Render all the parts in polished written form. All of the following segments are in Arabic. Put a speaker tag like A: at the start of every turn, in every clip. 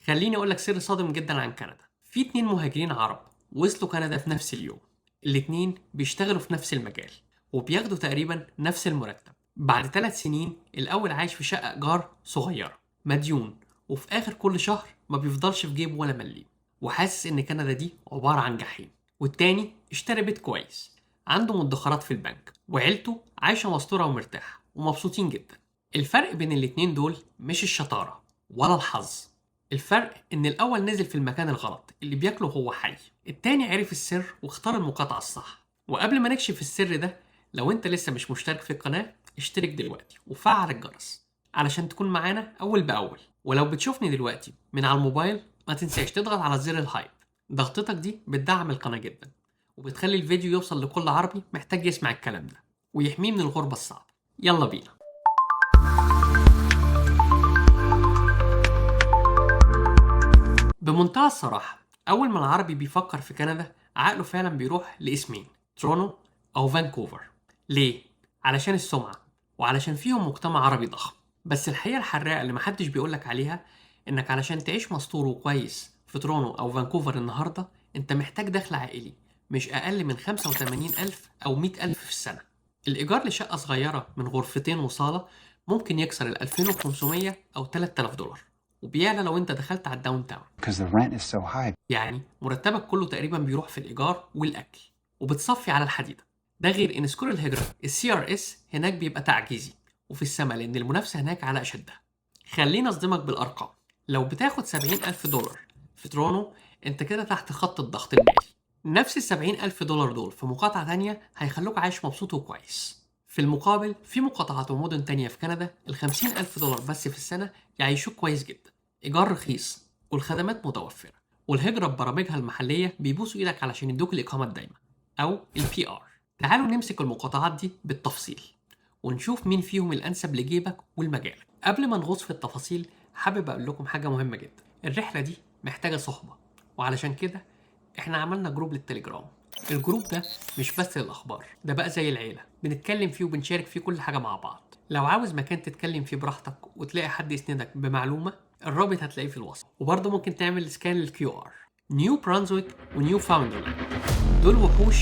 A: خليني اقول لك سر صادم جدا عن كندا. في 2 مهاجرين عرب وصلوا كندا في نفس اليوم. الاتنين بيشتغلوا في نفس المجال وبياخدوا تقريبا نفس المرتب. بعد 3 سنين الاول عايش في شقة ايجار صغيرة مديون، وفي اخر كل شهر ما بيفضلش في جيبه ولا مليم، وحاسس ان كندا دي عبارة عن جحيم. والتاني اشترى بيت كويس، عنده مدخرات في البنك، وعيلته عايشة مستورة ومرتاحة ومبسوطين جدا. الفرق بين الاتنين دول مش الشطارة ولا الحظ. الفرق إن الأول نزل في المكان الغلط اللي بياكله هو حي، التاني عرف السر واختار المقاطعة الصح. وقبل ما نكشف السر ده، لو أنت لسه مش مشترك في القناة اشترك دلوقتي وفعل الجرس علشان تكون معانا أول بأول. ولو بتشوفني دلوقتي من على الموبايل ما تنساش تضغط على زر الهايب، ضغطتك دي بتدعم القناة جدا وبتخلي الفيديو يوصل لكل عربي محتاج يسمع الكلام ده ويحميه من الغربة الصعبة. يلا بينا. بمنتهى الصراحة، أول ما العربي بيفكر في كندا عقله فعلا بيروح لاسمين: تورونو أو فانكوفر. ليه؟ علشان السمعة وعلشان فيهم مجتمع عربي ضخم. بس الحقيقة الحراقة اللي محدش بيقولك عليها إنك علشان تعيش مستور وكويس في تورونو أو فانكوفر النهاردة أنت محتاج دخل عائلي مش أقل من 85,000 أو 100,000 في السنة. الإيجار لشقة صغيرة من غرفتين وصالة ممكن يكسر ال 2500 أو 3000 دولار، وبيعلى لو انت دخلت على الداون تاون.
B: because the rent is so high.
A: يعني مرتبك كله تقريبا بيروح في الايجار والاكل وبتصفي على الحديده. ده غير ان سكور الهجره CRS هناك بيبقى تعجيزي وفي السماء لان المنافسه هناك على اشدها. خليني اصدمك بالارقام: لو بتاخد 70,000 دولار في تورونو انت كده تحت خط الضغط المالي. نفس ال70,000 دولار دول في مقاطعه تانية هيخلوك عايش مبسوط وكويس. في المقابل في مقاطعات ومدن تانية في كندا ال50,000 دولار بس في السنة يعيشوك كويس جدا، إيجار رخيص والخدمات متوفرة، والهجرة ببرامجها المحلية بيبوسوا إيدك علشان يدوك الإقامة الدايمة أو PR. تعالوا نمسك المقاطعات دي بالتفصيل ونشوف مين فيهم الأنسب لجيبك ولمجالك. قبل ما نغوص في التفاصيل حابب أقول لكم حاجة مهمة جدا: الرحلة دي محتاجة صحبة، وعلشان كده احنا عملنا جروب للتليجرام. الجروب ده مش بس للأخبار، ده بقى زي العيلة، بنتكلم فيه وبنشارك فيه كل حاجة مع بعض. لو عاوز مكان تتكلم فيه براحتك وتلاقي حد يسندك بمعلومة، الرابط هتلاقيه في الوصف. وبرضه ممكن تعمل سكان للQR. نيو برانزويك ونيو فاوندرلاند دول وحوش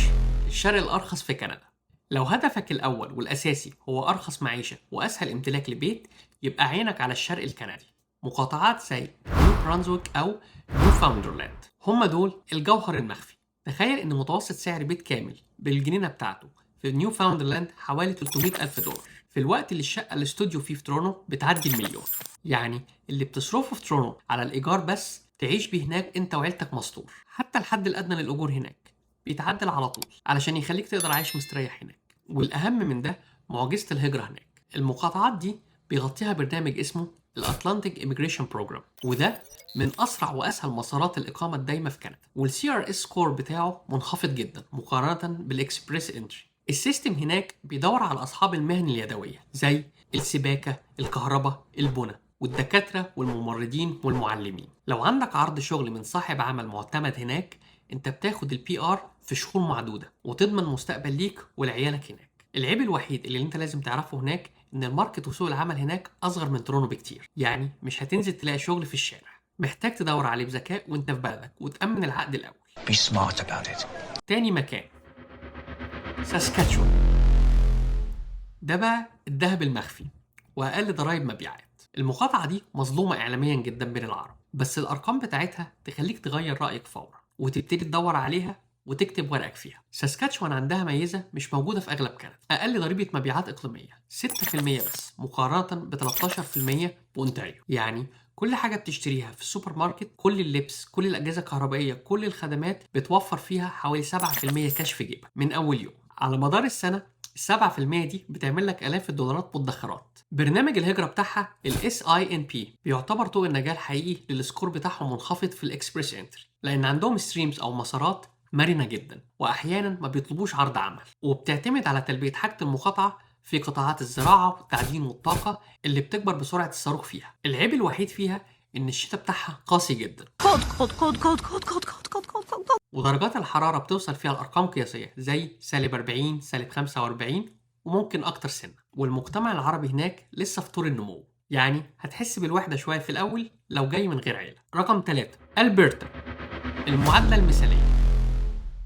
A: الشرق الأرخص في كندا. لو هدفك الأول والأساسي هو أرخص معيشة وأسهل امتلاك لبيت، يبقى عينك على الشرق الكندي. مقاطعات زي نيو برانزويك أو نيو فاوندرلاند هم دول الجوهر المخفي. تخيل إن متوسط سعر بيت كامل بالجنينة بتاعته في نيو فاوندرلاند حوالي 300,000 دولار، في الوقت اللي الشقة الاستوديو فيه في تورونو بتعدي المليون. يعني اللي بتصرفه في تورونو على الإيجار بس تعيش بيه هناك أنت وعيلتك مستور. حتى الحد الأدنى للأجور هناك بيتعدل على طول علشان يخليك تقدر عايش مستريح هناك. والأهم من ده معجزة الهجرة هناك. المقاطعات دي بيغطيها برنامج اسمه الأتلانتيك إيميجريشن بروجرام، وده من أسرع وأسهل مسارات الإقامة الدايمة في كندا. والCRS سكور بتاعه منخفض جدا مقارنة بالإكسبريس إنتري. السيستم هناك بيدور على أصحاب المهن اليدوية زي السباكة، الكهرباء، البناء، والدكاترة والممرضين والمعلمين. لو عندك عرض شغل من صاحب عمل معتمد هناك انت بتاخد PR في شهور معدودة وتضمن مستقبل ليك ولعيالك هناك. العيب الوحيد اللي انت لازم تعرفه هناك ان الماركت وسوق العمل هناك اصغر من تورونو بكتير، يعني مش هتنزل تلاقي شغل في الشارع، محتاج تدور عليه بذكاء وانت في بلدك وتأمن العقد الاول.
B: Be smart about it.
A: تاني مكان ساسكاتشوان، ده بقى الذهب المخفي واقل ضرائب مبيعات. المقاطعة دي مظلومة اعلاميا جدا بين العرب، بس الارقام بتاعتها تخليك تغير رأيك فورا وتبتدي تدور عليها وتكتب ورقك فيها. ساسكاتشوان عندها ميزة مش موجودة في أغلب كندا: أقل ضريبة مبيعات إقليمية 6% بس مقارنة ب 13% بأونتاريو. يعني كل حاجة بتشتريها في السوبر ماركت، كل اللبس، كل الأجهزة الكهربائية، كل الخدمات بتوفر فيها حوالي 7% كاش في جيبك من أول يوم. على مدار السنة ال7% دي بتعمل لك آلاف الدولارات مدخرات. برنامج الهجرة بتاعها SINP بيعتبر طوق النجاة الحقيقي للسكور بتاعهم منخفض في الإكسبريس إنتري، لأن عندهم ستريمز أو مسارات مرنة جدا وأحيانا ما بيطلبوش عرض عمل، وبتعتمد على تلبية حاجة المقاطعة في قطاعات الزراعة والتعدين والطاقة اللي بتكبر بسرعة الصاروخ فيها. العيب الوحيد فيها إن الشتاء بتاعها قاسي جدا، ودرجات الحرارة بتوصل فيها لأرقام قياسية زي -40 -45 وممكن أكتر سنة. والمجتمع العربي هناك لسه في طور النمو، يعني هتحس بالوحدة شوية في الأول لو جاي من غير عيلة. رقم 3 ألبرتا، المعادلة المثالية،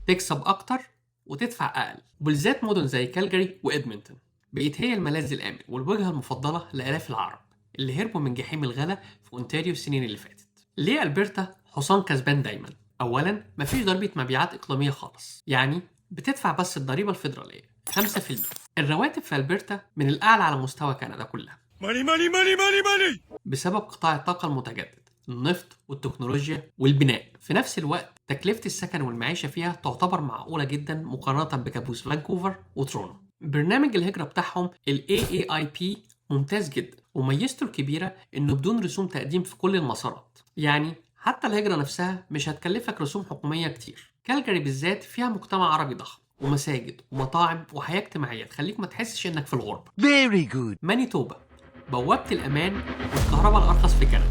A: تكسب أكتر وتدفع أقل، بالذات مدن زي كالجاري وإدمنتون بقت هي الملاذ الآمن والوجهة المفضلة لآلاف العرب اللي هربوا من جحيم الغلا في أونتاريو السنين اللي فاتت. ليه ألبرتا حصان كسبان دايما؟ أولا مفيش ضريبة مبيعات إقليمية خالص، يعني بتدفع بس الضريبة الفيدرالية 5%. الرواتب في ألبرتا من الأعلى على مستوى كندا كلها، ماني ماني ماني ماني ماني، بسبب قطاع الطاقة المتجدد، النفط والتكنولوجيا والبناء. في نفس الوقت تكلفة السكن والمعيشة فيها تعتبر معقولة جدا مقارنة بكابوس فانكوفر وتورونو. برنامج الهجرة بتاعهم ال AAIP ممتاز جدا، وميزته الكبيرة إنه بدون رسوم تقديم في كل المسارات، يعني حتى الهجرة نفسها مش هتكلفك رسوم حكومية كتير. كالجاري بالذات فيها مجتمع عربي ضخم ومساجد ومطاعم وحياة اجتماعية تخليك ما تحسش إنك في الغربة.
B: Very good.
A: مانيتوبا، بوابة الأمان والكهرباء الأرخص في كندا.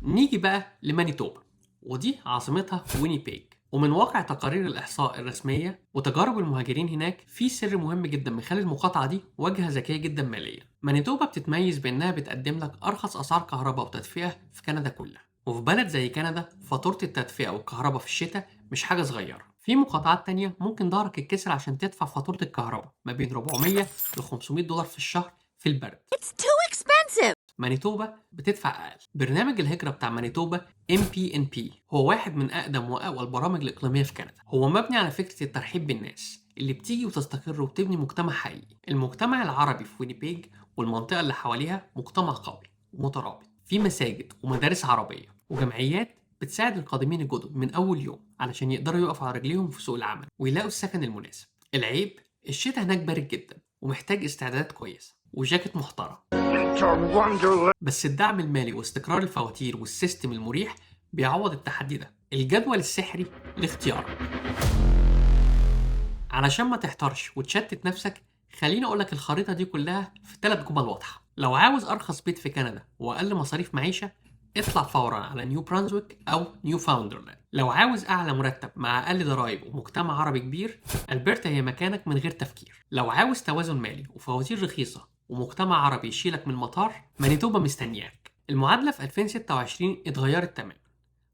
A: نيجي بقى لمانيتوبا، ودي عاصمتها وينيبيج. ومن واقع تقارير الإحصاء الرسمية وتجارب المهاجرين هناك في سر مهم جدا مخلي المقاطعة دي واجهة ذكية جدا ماليا. مانيتوبا بتتميز بأنها بتقدم لك أرخص أسعار كهرباء وتدفئة في كندا كلها، وفي بلد زي كندا فاتورة التدفئة والكهرباء في الشتاء مش حاجة صغيرة. في مقاطعات تانية ممكن ظهرك يتكسر عشان تدفع فاتورة الكهرباء ما بين 400 ل 500 دولار في الشهر في البرد.
C: It's too expensive.
A: مانيتوبا بتدفع أقل. برنامج الهجرة بتاع مانيتوبا MPNP هو واحد من أقدم وأقوى البرامج الإقليمية في كندا. هو مبني على فكرة الترحيب بالناس اللي بتيجي وتستقر وبتبني مجتمع حقيقي. المجتمع العربي في وينيبيج والمنطقة اللي حواليها مجتمع قوي ومترابط، في مساجد ومدارس عربية وجمعيات بتساعد القادمين الجدد من أول يوم علشان يقدروا يقفوا على رجليهم في سوق العمل ويلاقوا السكن المناسب. العيب الشتاء هناك بارد جدا ومحتاج استعدادات كويسة وجاكيت محترم، بس الدعم المالي واستقرار الفواتير والسيستم المريح بيعوض التحدي ده. الجدول السحري لاختيارك. علشان ما تحتارش وتشتت نفسك خليني أقولك الخريطة دي كلها في 3 جمل واضحة. لو عاوز أرخص بيت في كندا وأقل مصاريف معيشة اطلع فورا على نيو برانزويك أو نيو فاوندرلاند. لو عاوز أعلى مرتب مع أقل ضرايب ومجتمع عربي كبير ألبرتا هي مكانك من غير تفكير. لو عاوز توازن مالي وفواتير رخيصة ومجتمع عربي يشيلك من المطار مانيتوبا مستنياك. المعادلة في 2026 اتغيرت تماما.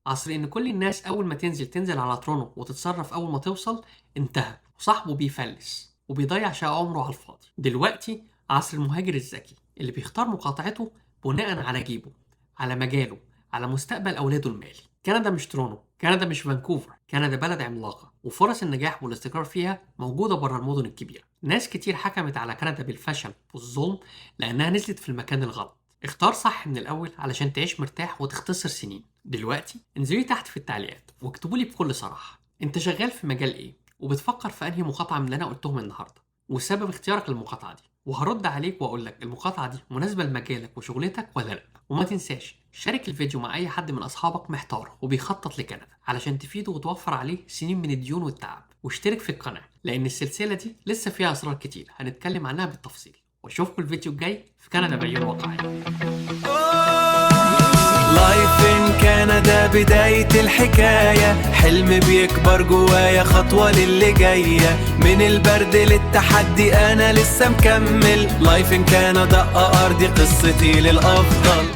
A: عصر إن كل الناس أول ما تنزل على ترونو وتتصرف أول ما توصل انتهى، وصاحبه بيفلس وبيضيع شقة عمره على الفاضي. دلوقتي عصر المهاجر الذكي اللي بيختار مقاطعته بناء على جيبه، على مجاله، على مستقبل أولاده المالي. كندا مش ترونو، كندا مش فانكوفر، كندا بلد عملاقة وفرص النجاح والاستقرار فيها موجودة بره المدن الكبيرة. ناس كتير حكمت على كندا بالفشل والظلم لأنها نزلت في المكان الغلط. اختار صح من الأول علشان تعيش مرتاح وتختصر سنين. دلوقتي انزلي تحت في التعليقات واكتبولي بكل صراحة انت شغال في مجال ايه وبتفكر في انهي مقاطعة من اللي انا قلتهم النهاردة وسبب اختيارك للمقاطعة دي، وهرد عليك واقول لك المقاطعة دي مناسبة لمجالك وشغلتك ولا لا. وما تنساش شارك الفيديو مع اي حد من اصحابك محتار وبيخطط لكندا علشان تفيده وتوفر عليه سنين من الديون والتعب. واشترك في القناة لان السلسلة دي لسه فيها اسرار كتير هنتكلم عنها بالتفصيل. واشوفكم الفيديو الجاي في كندا بعيون واقعية.
D: لايف ان كندا بداية الحكاية، حلم بيكبر جوايا خطوة للي جاية، من البرد للتحدي أنا لسه مكمل. لايف ان كندا أرضي قصتي للأفضل.